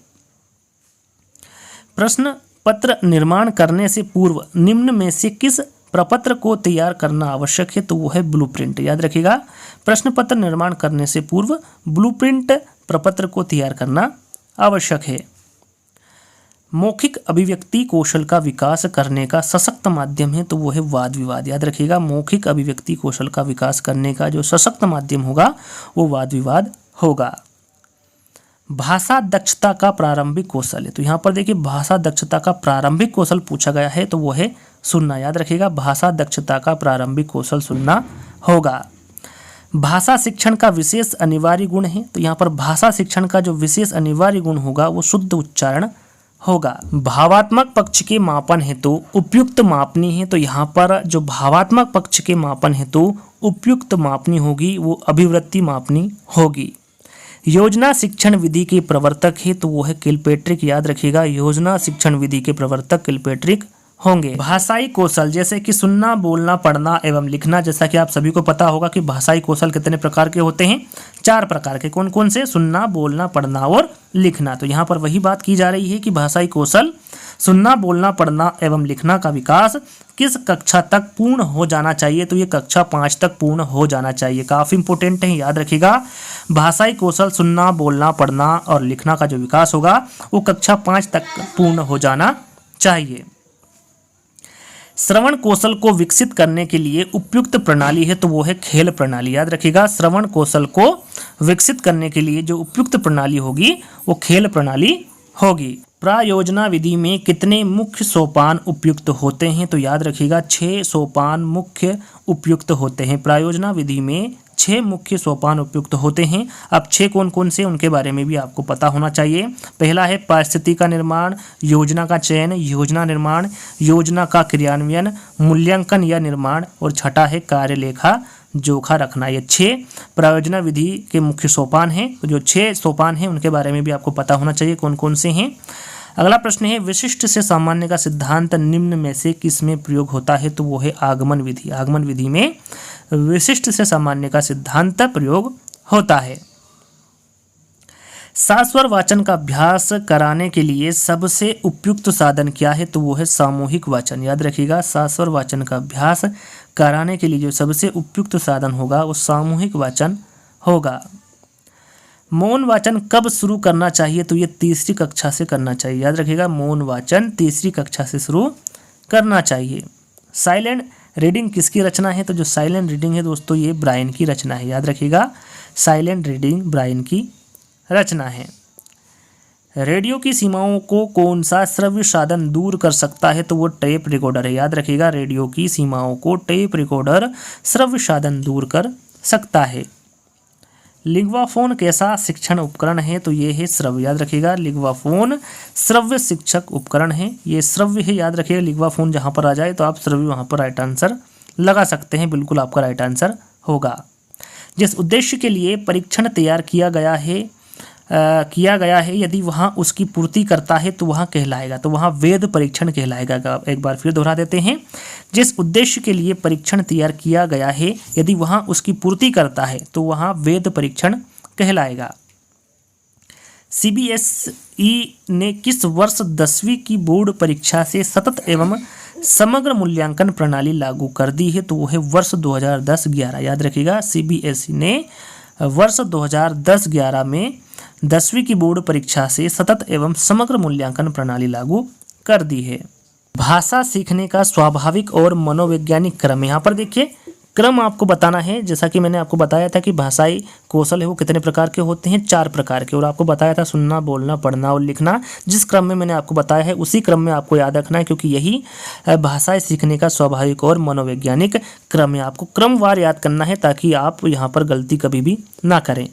प्रश्न पत्र निर्माण करने से पूर्व निम्न में से किस प्रपत्र को तैयार करना आवश्यक है? तो वो है ब्लूप्रिंट। याद रखिएगा, प्रश्न पत्र निर्माण करने से पूर्व ब्लूप्रिंट प्रपत्र को तैयार करना आवश्यक है। मौखिक अभिव्यक्ति कौशल का विकास करने का सशक्त माध्यम है, तो वो है वाद विवाद। याद रखिएगा, मौखिक अभिव्यक्ति कौशल का विकास करने का जो सशक्त माध्यम होगा वो वाद विवाद होगा। भाषा दक्षता का प्रारंभिक कौशल है, तो यहाँ पर देखिए भाषा दक्षता का प्रारंभिक कौशल पूछा गया है, तो वो है सुनना। याद रखिएगा, भाषा दक्षता का प्रारंभिक कौशल सुनना होगा। भाषा शिक्षण का विशेष अनिवार्य गुण है, तो यहाँ पर भाषा शिक्षण का जो विशेष अनिवार्य गुण होगा वो शुद्ध उच्चारण होगा। भावात्मक पक्ष के मापन हेतु उपयुक्त मापनी है, तो यहाँ पर जो भावात्मक पक्ष के मापन हेतु उपयुक्त मापनी होगी वो अभिवृत्ति मापनी होगी। योजना शिक्षण विधि के प्रवर्तक है, तो वो है किलपेट्रिक। याद रखिएगा, योजना शिक्षण विधि के प्रवर्तक किलपेट्रिक होंगे। भाषाई कौशल जैसे कि सुनना, बोलना, पढ़ना एवं लिखना, जैसा कि आप सभी को पता होगा कि भाषाई कौशल कितने प्रकार के होते हैं? 4 प्रकार के। कौन कौन से? सुनना, बोलना, पढ़ना और लिखना। तो यहाँ पर वही बात की जा रही है कि भाषाई कौशल सुनना, बोलना, पढ़ना एवं लिखना का विकास किस कक्षा तक पूर्ण हो जाना चाहिए? तो ये कक्षा 5 तक पूर्ण हो जाना चाहिए। काफ़ी इंपॉर्टेंट है, याद रखिएगा, भाषाई कौशल सुनना, बोलना, पढ़ना और लिखना का जो विकास होगा वो कक्षा 5 तक पूर्ण हो जाना चाहिए। श्रवण कौशल को विकसित करने के लिए उपयुक्त प्रणाली है, तो वो है खेल प्रणाली। याद रखिएगा, श्रवण कौशल को विकसित करने के लिए जो उपयुक्त प्रणाली होगी वो खेल प्रणाली होगी। प्रायोजना विधि में कितने मुख्य सोपान उपयुक्त होते हैं? तो याद रखिएगा 6 सोपान मुख्य उपयुक्त होते हैं। प्रायोजना विधि में 6 मुख्य सोपान उपयुक्त होते हैं। अब 6 कौन कौन से उनके बारे में भी आपको पता होना चाहिए। पहला है परिस्थिति का निर्माण, योजना का चयन, योजना निर्माण, योजना का क्रियान्वयन, मूल्यांकन या निर्माण और छठा है कार्यलेखा जोखा रखना। ये 6 प्रायोजना विधि के मुख्य सोपान हैं। तो जो 6 सोपान हैं उनके बारे में भी आपको पता होना चाहिए कौन कौन से हैं। अगला प्रश्न है विशिष्ट से सामान्य का सिद्धांत निम्न में से किस में प्रयोग होता है? तो वो है आगमन विधि। आगमन विधि में विशिष्ट से सामान्य का सिद्धांत प्रयोग होता है। सास्वर वाचन का अभ्यास कराने के लिए सबसे उपयुक्त साधन क्या है? तो वो है सामूहिक वाचन। याद रखिएगा, सास्वर वाचन का अभ्यास कराने के लिए जो सबसे उपयुक्त साधन होगा वो सामूहिक वाचन होगा। मौन वाचन कब शुरू करना चाहिए? तो ये 3री कक्षा से करना चाहिए। याद रखिएगा, मौन वाचन 3री कक्षा से शुरू करना चाहिए। साइलेंट रीडिंग किसकी रचना है? तो जो साइलेंट रीडिंग है दोस्तों ये ब्रायन की रचना है। याद रखिएगा, साइलेंट रीडिंग ब्रायन की रचना है। रेडियो की सीमाओं को कौन सा श्रव्य साधन दूर कर सकता है? तो वो टेप रिकॉर्डर है। याद रखिएगा, रेडियो की सीमाओं को टेप रिकॉर्डर श्रव्य साधन दूर कर सकता है। लिंग्वाफोन कैसा शिक्षण उपकरण है? तो ये है श्रव्य। याद रखिएगा, लिंग्वाफोन श्रव्य शिक्षक उपकरण है। ये श्रव्य है, याद रखिएगा। लिंग्वाफोन जहाँ पर आ जाए तो आप श्रव्य वहाँ पर राइट आंसर लगा सकते हैं, बिल्कुल आपका राइट आंसर होगा। जिस उद्देश्य के लिए परीक्षण तैयार किया गया है यदि वहाँ उसकी पूर्ति करता है तो वहाँ कहलाएगा, तो वहाँ वेद परीक्षण कहलाएगा। एक बार फिर दोहरा देते हैं, जिस उद्देश्य के लिए परीक्षण तैयार किया गया है यदि वहाँ उसकी पूर्ति करता है तो वहाँ वेद परीक्षण कहलाएगा। CBSE ने किस वर्ष 10वीं की बोर्ड परीक्षा से सतत एवं समग्र मूल्यांकन प्रणाली लागू कर दी है? तो वो है वर्ष 2010-11। याद रखिएगा, CBSE ने वर्ष 2010-11 में 10वीं की बोर्ड परीक्षा से सतत एवं समग्र मूल्यांकन प्रणाली लागू कर दी है। भाषा सीखने का स्वाभाविक और मनोवैज्ञानिक क्रम, यहाँ पर देखिए क्रम आपको बताना है। जैसा कि मैंने आपको बताया था कि भाषाई कौशल है वो कितने प्रकार के होते हैं, 4 प्रकार के, और आपको बताया था सुनना, बोलना, पढ़ना और लिखना। जिस क्रम में मैंने आपको बताया है उसी क्रम में आपको याद रखना है, क्योंकि यही भाषाएं सीखने का स्वाभाविक और मनोवैज्ञानिक क्रम है। आपको क्रमवार याद करना है ताकि आप यहाँ पर गलती कभी भी ना करें।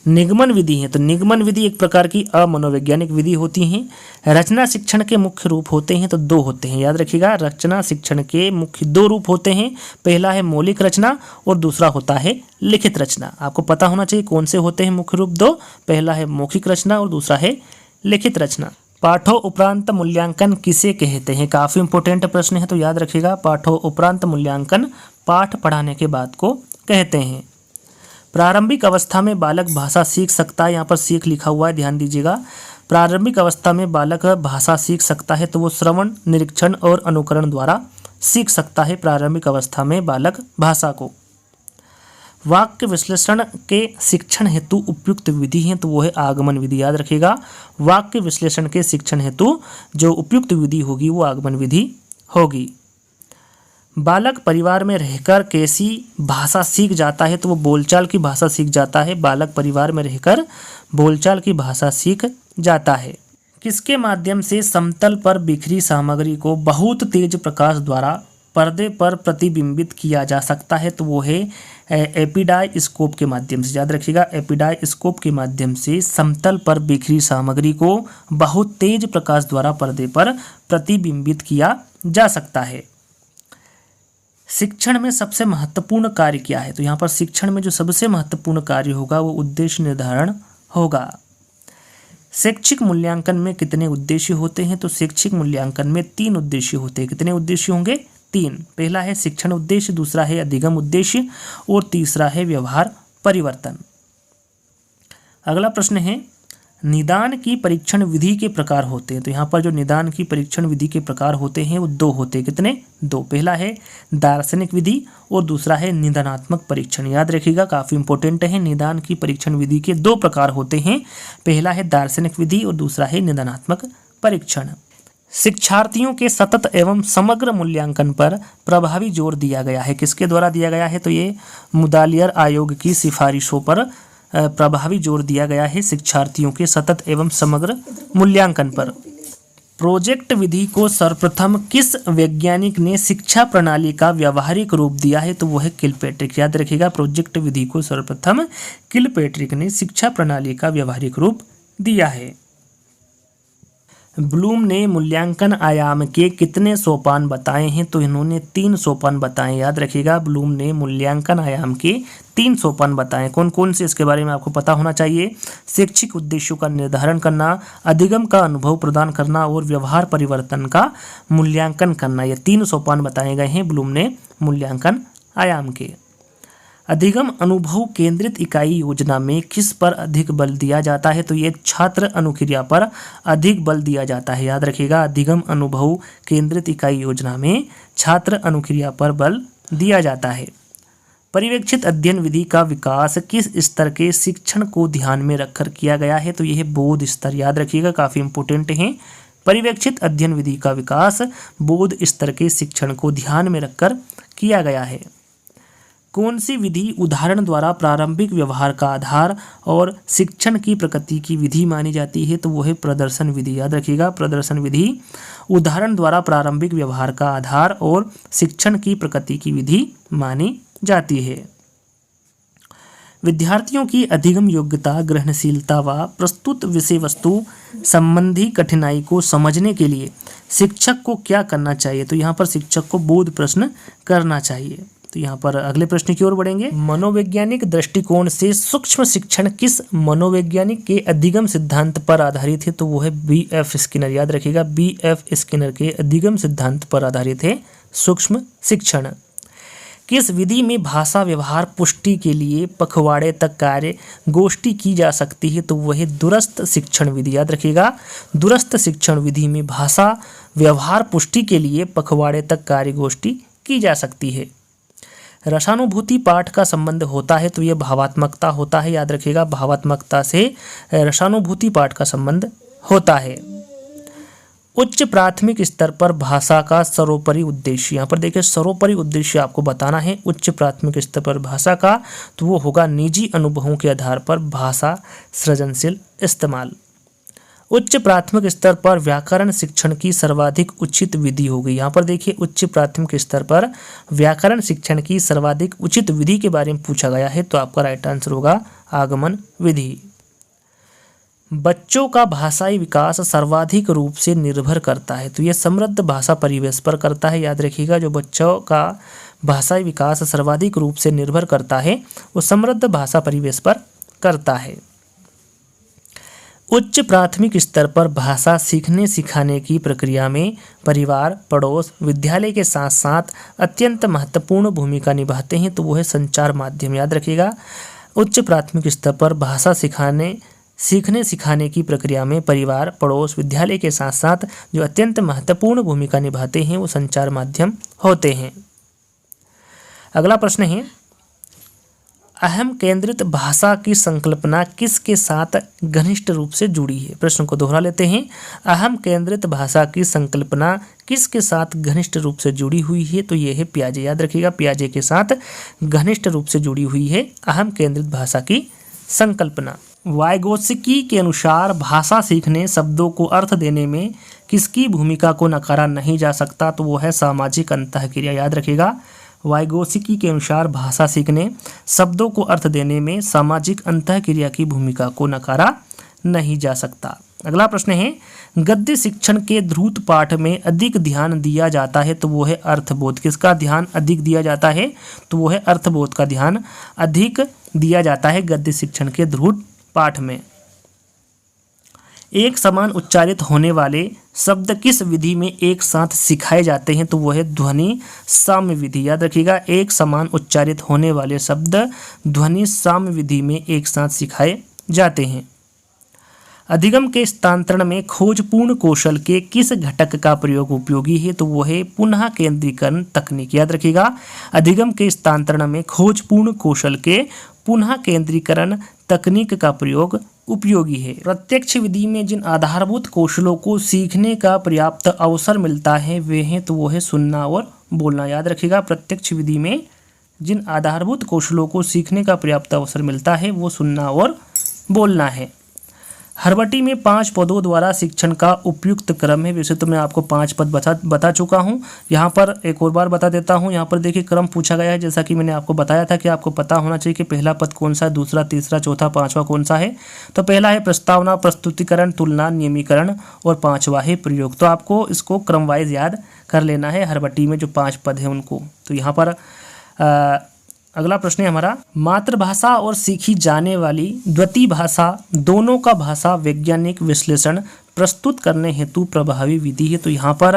निगमन विधि है, तो निगमन विधि एक प्रकार की अमनोवैज्ञानिक विधि होती हैं। रचना शिक्षण के मुख्य रूप होते हैं, तो 2 होते हैं। याद रखिएगा, रचना शिक्षण के मुख्य 2 रूप होते हैं। पहला है मौलिक रचना और दूसरा होता है लिखित रचना। आपको पता होना चाहिए कौन से होते हैं मुख्य रूप 2। पहला है मौखिक रचना और दूसरा है लिखित रचना। पाठों उपरांत मूल्यांकन किसे कहते हैं? काफ़ी इंपॉर्टेंट प्रश्न है, तो याद रखिएगा, पाठों उपरांत मूल्यांकन पाठ पढ़ाने के बाद को कहते हैं। प्रारंभिक अवस्था में बालक भाषा सीख सकता है, यहाँ पर सीख लिखा हुआ है, ध्यान दीजिएगा। प्रारंभिक अवस्था में बालक भाषा सीख सकता है तो वो श्रवण, निरीक्षण और अनुकरण द्वारा सीख सकता है। प्रारंभिक अवस्था में बालक भाषा को। वाक्य विश्लेषण के शिक्षण हेतु उपयुक्त विधि है, तो वो है आगमन विधि। याद रखिएगा, वाक्य विश्लेषण के शिक्षण हेतु जो उपयुक्त विधि होगी वो आगमन विधि होगी। बालक परिवार में रहकर कैसी भाषा सीख जाता है? तो वो बोलचाल की भाषा सीख जाता है। बालक परिवार में रहकर बोलचाल की भाषा सीख जाता है। किसके माध्यम से समतल पर बिखरी सामग्री को बहुत तेज प्रकाश द्वारा पर्दे पर प्रतिबिंबित किया जा सकता है? तो वो है एपिडाइस्कोप के माध्यम से। याद रखिएगा, एपिडाइस्कोप के माध्यम से समतल पर बिखरी सामग्री को बहुत तेज प्रकाश द्वारा पर्दे पर प्रतिबिंबित किया जा सकता है। शिक्षण में सबसे महत्वपूर्ण कार्य क्या है? तो यहाँ पर शिक्षण में जो सबसे महत्वपूर्ण कार्य होगा वो उद्देश्य निर्धारण होगा। शैक्षिक मूल्यांकन में कितने उद्देश्य होते हैं? तो शैक्षिक मूल्यांकन में 3 उद्देश्य होते हैं। कितने उद्देश्य होंगे? 3। पहला है शिक्षण उद्देश्य, दूसरा है अधिगम उद्देश्य और तीसरा है व्यवहार परिवर्तन। अगला प्रश्न है, निदान की परीक्षण विधि के प्रकार होते हैं। तो यहाँ पर जो निदान की परीक्षण विधि के प्रकार होते हैं वो 2 होते हैं। कितने? 2। पहला है दार्शनिक विधि और दूसरा है निदानात्मक परीक्षण। याद रखिएगा, काफ़ी इंपॉर्टेंट है। निदान की परीक्षण विधि के 2 प्रकार होते हैं। पहला है दार्शनिक विधि और दूसरा है निदानात्मक परीक्षण। शिक्षार्थियों के सतत एवं समग्र मूल्यांकन पर प्रभावी जोर दिया गया है। किसके द्वारा दिया गया है? तो ये मुदालियर आयोग की सिफारिशों पर प्रभावी जोर दिया गया है शिक्षार्थियों के सतत एवं समग्र मूल्यांकन पर। प्रोजेक्ट विधि को सर्वप्रथम किस वैज्ञानिक ने शिक्षा प्रणाली का व्यावहारिक रूप दिया है? तो वो है किलपैट्रिक। याद रखिएगा, प्रोजेक्ट विधि को सर्वप्रथम किलपैट्रिक ने शिक्षा प्रणाली का व्यावहारिक रूप दिया है। ब्लूम ने मूल्यांकन आयाम के कितने सोपान बताए हैं? तो इन्होंने 3 सोपान बताए। याद रखिएगा, ब्लूम ने मूल्यांकन आयाम के 3 सोपान बताए। कौन कौन से, इसके बारे में आपको पता होना चाहिए। शैक्षिक उद्देश्यों का निर्धारण करना, अधिगम का अनुभव प्रदान करना और व्यवहार परिवर्तन का मूल्यांकन करना। ये 3 सोपान बताए गए हैं ब्लूम ने मूल्यांकन आयाम के। अधिगम अनुभव केंद्रित इकाई योजना में किस पर अधिक बल दिया जाता है? तो ये छात्र अनुक्रिया पर अधिक बल दिया जाता है। याद रखिएगा, अधिगम अनुभव केंद्रित इकाई योजना में छात्र अनुक्रिया पर बल दिया जाता है। पर्यवेक्षित अध्ययन विधि का विकास किस स्तर के शिक्षण को ध्यान में रखकर किया गया है? तो यह है बोध स्तर। याद रखिएगा, काफ़ी इंपॉर्टेंट है। पर्यवेक्षित अध्ययन विधि का विकास बोध स्तर के शिक्षण को ध्यान में रखकर किया गया है। कौन सी विधि उदाहरण द्वारा प्रारंभिक व्यवहार का आधार और शिक्षण की प्रकृति की विधि मानी जाती है? तो वो है प्रदर्शन विधि। याद रखिएगा, प्रदर्शन विधि उदाहरण द्वारा प्रारंभिक व्यवहार का आधार और शिक्षण की प्रकृति की विधि मानी जाती है। विद्यार्थियों की अधिगम योग्यता, ग्रहणशीलता व प्रस्तुत विषय वस्तु संबंधी कठिनाई को समझने के लिए शिक्षक को क्या करना चाहिए? तो यहाँ पर शिक्षक को बोध प्रश्न करना चाहिए। तो यहाँ पर अगले प्रश्न की ओर बढ़ेंगे। मनोवैज्ञानिक दृष्टिकोण से सूक्ष्म शिक्षण किस मनोवैज्ञानिक के अधिगम सिद्धांत पर आधारित है? तो वो है B.F. स्किनर। याद रखिएगा, B.F. स्किनर के अधिगम सिद्धांत पर आधारित है सूक्ष्म शिक्षण। किस विधि में भाषा व्यवहार पुष्टि के लिए पखवाड़े तक कार्य गोष्ठी की जा सकती है? तो वह दूरस्थ शिक्षण विधि। याद रखिएगा, दूरस्थ शिक्षण विधि में भाषा व्यवहार पुष्टि के लिए पखवाड़े तक कार्य गोष्ठी की जा सकती है। रसानुभूति पाठ का संबंध होता है, तो यह भावात्मकता होता है। याद रखिएगा, भावात्मकता से रसानुभूति पाठ का संबंध होता है। उच्च प्राथमिक स्तर पर भाषा का सर्वोपरि उद्देश्य, यहाँ पर देखिए सर्वोपरि उद्देश्य आपको बताना है उच्च प्राथमिक स्तर पर भाषा का, तो वो होगा निजी अनुभवों के आधार पर भाषा सृजनशील इस्तेमाल। उच्च प्राथमिक स्तर पर व्याकरण शिक्षण की सर्वाधिक उचित विधि होगी। यहाँ पर देखिए उच्च प्राथमिक स्तर पर व्याकरण शिक्षण की सर्वाधिक उचित विधि के बारे में पूछा गया है, तो आपका राइट आंसर होगा आगमन विधि। बच्चों का भाषाई विकास सर्वाधिक रूप से निर्भर करता है, तो यह समृद्ध भाषा परिवेश पर करता है। याद रखिएगा, जो बच्चों का भाषाई विकास सर्वाधिक रूप से निर्भर करता है वो समृद्ध भाषा परिवेश पर करता है। उच्च प्राथमिक स्तर पर भाषा सीखने सिखाने की प्रक्रिया में परिवार, पड़ोस, विद्यालय के साथ साथ अत्यंत महत्वपूर्ण भूमिका निभाते हैं, तो वो है संचार माध्यम। याद रखिएगा, उच्च प्राथमिक स्तर पर भाषा सीखने सिखाने की प्रक्रिया में परिवार, पड़ोस, विद्यालय के साथ साथ जो अत्यंत महत्वपूर्ण भूमिका निभाते हैं वो संचार माध्यम होते हैं। अगला प्रश्न है, अहम केंद्रित भाषा की संकल्पना किसके साथ घनिष्ठ रूप से जुड़ी है? प्रश्न को दोहरा लेते हैं। अहम केंद्रित भाषा की संकल्पना किसके साथ घनिष्ठ रूप से जुड़ी हुई है? तो ये है पियाजे। याद रखिएगा, पियाजे के साथ घनिष्ठ रूप से जुड़ी हुई है अहम केंद्रित भाषा की संकल्पना। वाइगोत्स्की के अनुसार भाषा सीखने, शब्दों को अर्थ देने में किसकी भूमिका को नकारा नहीं जा सकता? तो वो है सामाजिक अंतःक्रिया। याद रखिएगा, वाइगोत्स्की के अनुसार भाषा सीखने, शब्दों को अर्थ देने में सामाजिक अंतःक्रिया की भूमिका को नकारा नहीं जा सकता। अगला प्रश्न है, गद्य शिक्षण के ध्रुत पाठ में अधिक ध्यान दिया जाता है, तो वो है अर्थबोध। किसका ध्यान अधिक दिया जाता है? तो वो है अर्थबोध का ध्यान अधिक दिया जाता है गद्य शिक्षण के ध्रुत पाठ में। एक समान उच्चारित होने वाले शब्द किस विधि में एक साथ सिखाए जाते हैं? तो वो है ध्वनि साम्य विधि। याद रखिएगा, एक समान उच्चारित होने वाले शब्द ध्वनि साम्य विधि में एक साथ सिखाए जाते हैं। अधिगम के स्थानांतरण में खोजपूर्ण कौशल के किस घटक का प्रयोग उपयोगी है? तो वो है पुनः केंद्रीकरण तकनीक। याद रखिएगा, अधिगम के स्थानांतरण में खोजपूर्ण कौशल के पुनः केंद्रीकरण तकनीक का प्रयोग उपयोगी है। प्रत्यक्ष विधि में जिन आधारभूत कौशलों को सीखने का पर्याप्त अवसर मिलता है वे हैं, तो वो है सुनना और बोलना। याद रखिएगा, प्रत्यक्ष विधि में जिन आधारभूत कौशलों को सीखने का पर्याप्त अवसर मिलता है वो सुनना और बोलना है। हरवटी में 5 पदों द्वारा शिक्षण का उपयुक्त क्रम है। वैसे तो मैं आपको 5 पद बता चुका हूँ, यहाँ पर एक और बार बता देता हूँ। यहाँ पर देखिए क्रम पूछा गया है, जैसा कि मैंने आपको बताया था कि आपको पता होना चाहिए कि पहला पद कौन सा है, दूसरा, तीसरा, चौथा, पांचवा कौन सा है। तो पहला है प्रस्तावना, प्रस्तुतिकरण, तुलना, नियमीकरण और पांचवा है प्रयोग। तो आपको इसको क्रम वाइज याद कर लेना है, हरवटी में जो 5 पद हैं उनको। तो यहाँ पर अगला प्रश्न है हमारा, मातृभाषा और सीखी जाने वाली द्वितीय भाषा दोनों का भाषा वैज्ञानिक विश्लेषण प्रस्तुत करने हेतु प्रभावी विधि है। तो यहाँ पर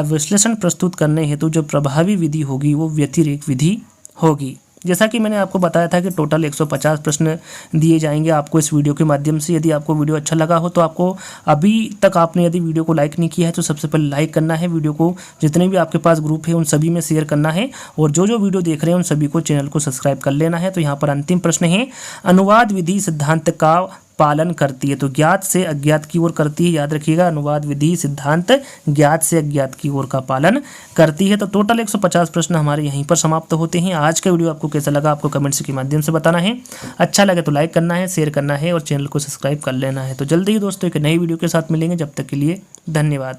विश्लेषण प्रस्तुत करने हेतु जो प्रभावी विधि होगी वो व्यतिरेक विधि होगी। जैसा कि मैंने आपको बताया था कि टोटल 150 प्रश्न दिए जाएंगे आपको इस वीडियो के माध्यम से। यदि आपको वीडियो अच्छा लगा हो तो आपको अभी तक आपने यदि वीडियो को लाइक नहीं किया है तो सबसे पहले लाइक करना है। वीडियो को जितने भी आपके पास ग्रुप है उन सभी में शेयर करना है, और जो जो वीडियो देख रहे हैं उन सभी को चैनल को सब्सक्राइब कर लेना है। तो यहाँ पर अंतिम प्रश्न है, अनुवाद विधि सिद्धांत का पालन करती है। तो ज्ञात से अज्ञात की ओर करती है, याद रखिएगा। अनुवाद विधि सिद्धांत ज्ञात से अज्ञात की ओर का पालन करती है। तो टोटल 150 प्रश्न हमारे यहीं पर समाप्त होते हैं। आज का वीडियो आपको कैसा लगा आपको कमेंट्स के माध्यम से बताना है। अच्छा लगे तो लाइक करना है, शेयर करना है और चैनल को सब्सक्राइब कर लेना है। तो जल्दी ही दोस्तों एक नई वीडियो के साथ मिलेंगे, जब तक के लिए धन्यवाद।